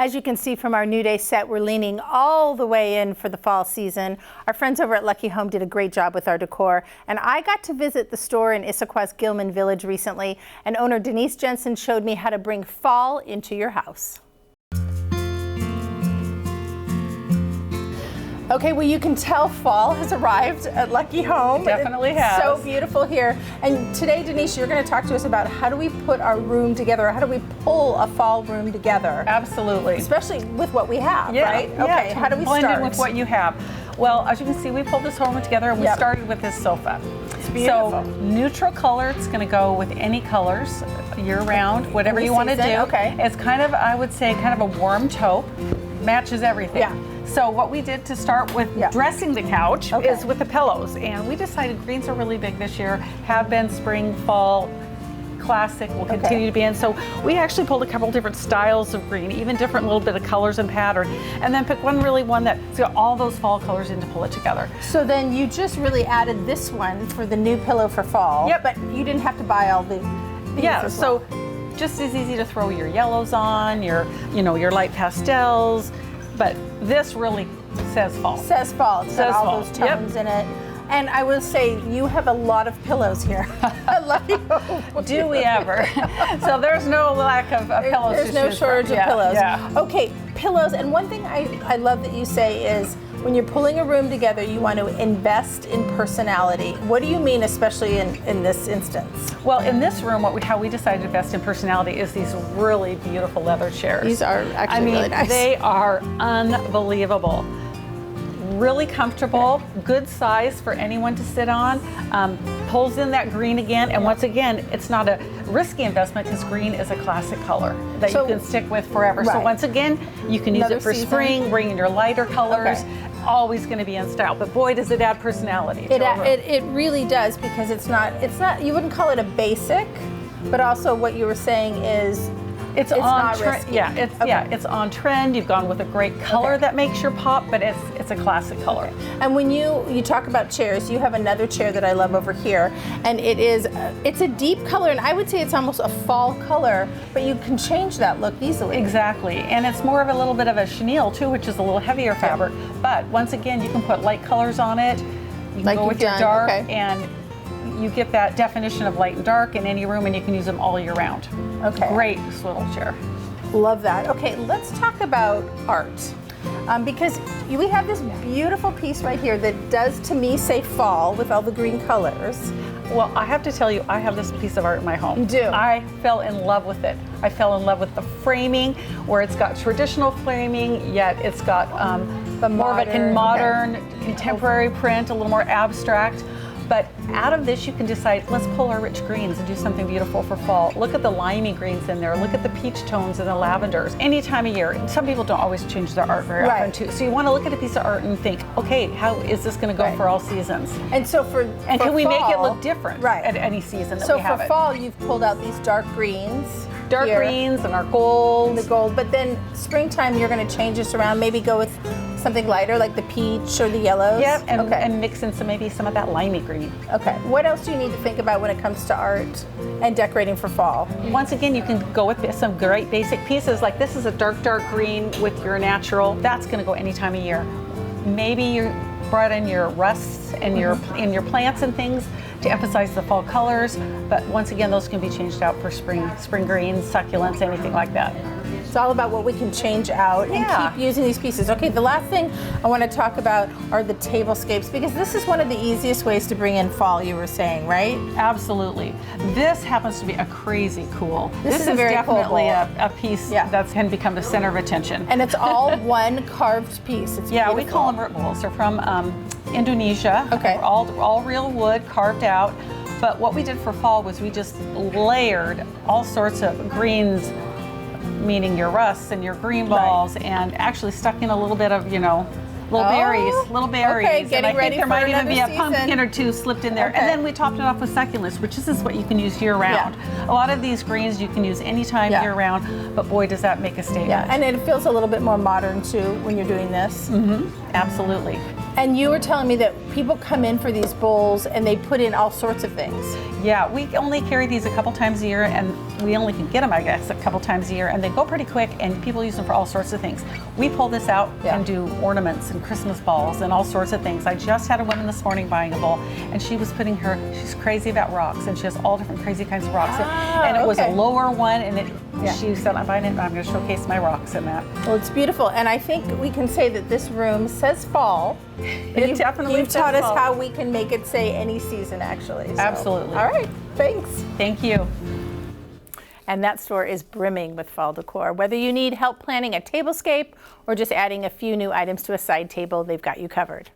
As you can see from our New Day set, we're leaning all the way in for the fall season. Our friends over at Lucky Home did a great job with our decor, and I got to visit the store in Issaquah's Gilman Village recently, and owner Denise Jensen showed me how to bring fall into your house. Okay, well, you can tell fall has arrived at Lucky Home. It definitely has. So beautiful here. And today, Denise, you're going to talk to us about how do we put our room together, or how do we pull a fall room together? Absolutely. Especially with what we have, yeah, right? Yeah, okay, how do we blend start? in with what you have. Well, as you can see, we pulled this home together and we started with this sofa. It's beautiful. So neutral color, it's going to go with any colors year round, whatever you want to do. Okay. It's kind of, I would say, kind of a warm taupe, matches everything. Yeah. So what we did to start with dressing the couch is with the pillows, and we decided greens are really big this year, have been spring, fall, classic will continue to be in. So we actually pulled a couple different styles of green, even different little bit of colors and pattern, and then pick one that's got all those fall colors in to pull it together. So then you just really added this one for the new pillow for fall. Yep. But you didn't have to buy all the as well. So just as easy to throw your yellows on, your light pastels, but this really says fall. Says fall. It's got all those tones in it. And I will say, you have a lot of pillows here. Lucky Home. Do we ever? So there's no lack of pillows. There's no shortage of pillows. Yeah. Okay, pillows. And one thing I love that you say is, when you're pulling a room together, you want to invest in personality. What do you mean, especially in this instance? Well, in this room, how we decided to invest in personality is these really beautiful leather chairs. These are actually really nice. They are unbelievable. Really comfortable, good size for anyone to sit on. Pulls in that green again, and once again, it's not a risky investment because green is a classic color that you can stick with forever. So once again, you can use it for spring, bring in your lighter colors. Always going to be in style, but boy, does it add personality to a room. It really does, because it's not, you wouldn't call it a basic, but also what you were saying is it's on trend. Yeah, it's on trend. You've gone with a great color that makes your pop, but it's a classic color. And when you talk about chairs, you have another chair that I love over here, and it's a deep color, and I would say it's almost a fall color, but you can change that look easily. Exactly, and it's more of a little bit of a chenille too, which is a little heavier fabric. But once again, you can put light colors on it. You can go with your dark, and you get that definition of light and dark in any room, and you can use them all year round. Okay. Great swivel chair. Love that. Okay, let's talk about art. Because we have this beautiful piece right here that does, to me, say fall with all the green colors. Well, I have to tell you, I have this piece of art in my home. You do? I fell in love with it. I fell in love with the framing, where it's got traditional framing, yet it's got more of a modern, contemporary print, a little more abstract. But out of this, you can decide, let's pull our rich greens and do something beautiful for fall. Look at the limey greens in there. Look at the peach tones and the lavenders. Any time of year. Some people don't always change their art very often too. So you want to look at a piece of art and think, okay, how is this going to go for all seasons? And so can we make it look different at any season that we have it? So for fall, you've pulled out these dark greens. Dark greens and our golds. The gold. But then springtime, you're going to change this around. Maybe go with something lighter, like the peach or the yellows. Yep, and mix in maybe some of that limey green. Okay. What else do you need to think about when it comes to art and decorating for fall? Once again, you can go with some great basic pieces. Like this is a dark green with your natural. That's going to go any time of year. Maybe you brought in your rusts and your plants and things to emphasize the fall colors, but once again, those can be changed out for spring greens, succulents, anything like that. It's all about what we can change out and keep using these pieces. Okay, the last thing I want to talk about are the tablescapes, because this is one of the easiest ways to bring in fall, you were saying, right? Absolutely. This happens to be a crazy cool. This is very definitely a piece that can become the center of attention. And it's all one carved piece. It's beautiful. We call them root bowls. They're from Indonesia. Okay. All real wood carved out. But what we did for fall was we just layered all sorts of greens, meaning your rusts and your green balls, and actually stuck in a little bit of, little berries. Okay, getting and I ready think there might even be a season. pumpkin or two slipped in there. And then we topped it off with succulents, which is what you can use year round. A lot of these greens you can use anytime year round, but boy, does that make a statement. Yeah, and it feels a little bit more modern too when you're doing this. Absolutely. And you were telling me that people come in for these bowls and they put in all sorts of things. Yeah, we only carry these a couple times a year, and we only can get them, I guess, a couple times a year, and they go pretty quick, and people use them for all sorts of things. We pull this out and do ornaments and Christmas balls and all sorts of things. I just had a woman this morning buying a bowl, and she was putting she's crazy about rocks, and she has all different crazy kinds of rocks. And it was a lower one, and she said, I'm buying it, and I'm going to showcase my rocks in that. Well, it's beautiful, and I think we can say that this room says fall. It definitely You've taught us how we can make it say any season, actually. So. Absolutely. All right, thanks. Thank you. And that store is brimming with fall decor. Whether you need help planning a tablescape or just adding a few new items to a side table, they've got you covered.